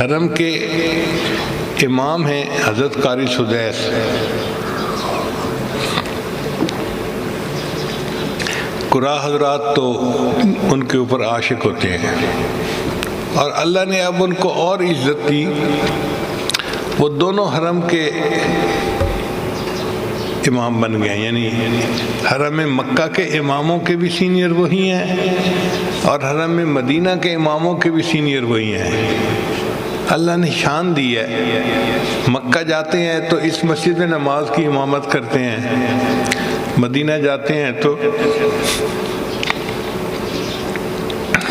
حرم کے امام ہیں حضرت قاری سدیس، قراء حضرات تو ان کے اوپر عاشق ہوتے ہیں، اور اللہ نے اب ان کو اور عزت دی، وہ دونوں حرم کے امام بن گئے، یعنی حرم مکہ کے اماموں کے بھی سینئر وہی ہیں اور حرم مدینہ کے اماموں کے بھی سینئر وہی ہیں۔ اللہ نے شان دی ہے، مکہ جاتے ہیں تو اس مسجد میں نماز کی امامت کرتے ہیں، مدینہ جاتے ہیں تو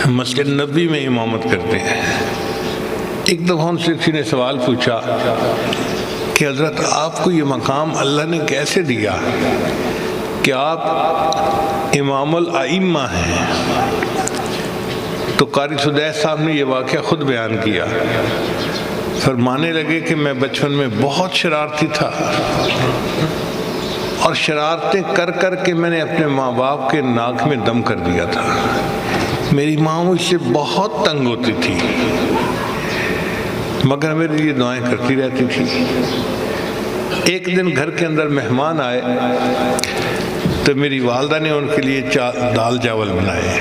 مسجد نبوی میں امامت کرتے ہیں۔ ایک دفعہ ان سے کسی نے سوال پوچھا کہ حضرت آپ کو یہ مقام اللہ نے کیسے دیا کہ آپ امام الائمہ ہیں؟ تو قاری سدیس صاحب نے یہ واقعہ خود بیان کیا، فرمانے لگے کہ میں بچپن میں بہت شرارتی تھا، اور شرارتیں کر کر کے میں نے اپنے ماں باپ کے ناک میں دم کر دیا تھا۔ میری ماں مجھ سے بہت تنگ ہوتی تھی، مگر میرے لیے دعائیں کرتی رہتی تھی۔ ایک دن گھر کے اندر مہمان آئے تو میری والدہ نے ان کے لیے دال چاول بنائے۔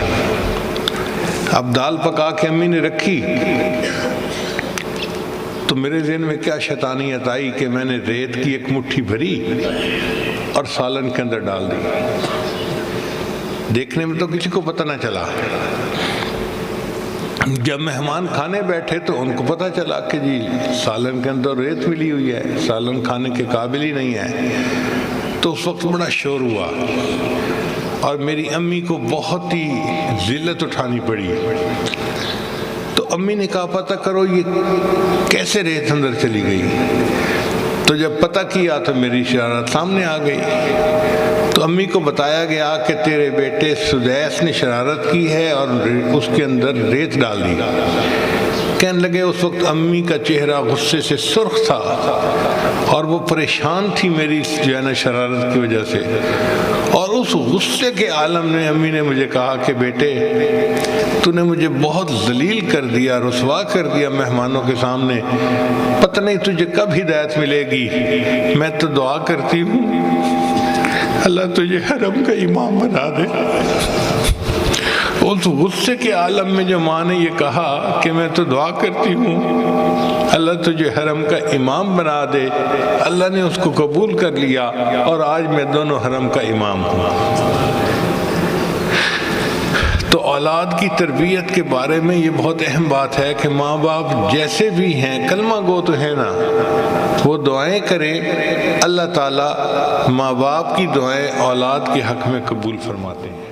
اب دال پکا کے امی نے رکھی تو میرے ذہن میں کیا شیطانیت آئی کہ میں نے ریت کی ایک مٹھی بھری اور سالن کے اندر ڈال دی۔ دیکھنے میں تو کسی کو پتہ نہ چلا، جب مہمان کھانے بیٹھے تو ان کو پتہ چلا کہ جی سالن کے اندر ریت ملی ہوئی ہے، سالن کھانے کے قابل ہی نہیں ہے۔ تو اس وقت بڑا شور ہوا اور میری امی کو بہت ہی ذلت اٹھانی پڑی۔ تو امی نے کہا پتہ کرو یہ کیسے ریت اندر چلی گئی۔ تو جب پتہ کیا تو میری شرارت سامنے آ گئی۔ تو امی کو بتایا گیا کہ تیرے بیٹے سدیس نے شرارت کی ہے اور اس کے اندر ریت ڈال دی۔ کہنے لگے اس وقت امی کا چہرہ غصے سے سرخ تھا اور وہ پریشان تھی میری جو ہے نا شرارت کی وجہ سے، اور اس غصے کے عالم میں امی نے مجھے کہا کہ بیٹے تو نے مجھے بہت ذلیل کر دیا، رسوا کر دیا مہمانوں کے سامنے، پتہ نہیں تجھے کب ہدایت ملے گی۔ میں تو دعا کرتی ہوں اللہ تجھے حرم کا امام بنا دے۔ اس غصے کے عالم میں جو ماں نے یہ کہا کہ میں تو دعا کرتی ہوں اللہ تجھے حرم کا امام بنا دے، اللہ نے اس کو قبول کر لیا اور آج میں دونوں حرم کا امام ہوں۔ تو اولاد کی تربیت کے بارے میں یہ بہت اہم بات ہے کہ ماں باپ جیسے بھی ہیں، کلمہ گو تو ہے نا، وہ دعائیں کریں، اللہ تعالیٰ ماں باپ کی دعائیں اولاد کے حق میں قبول فرماتے ہیں۔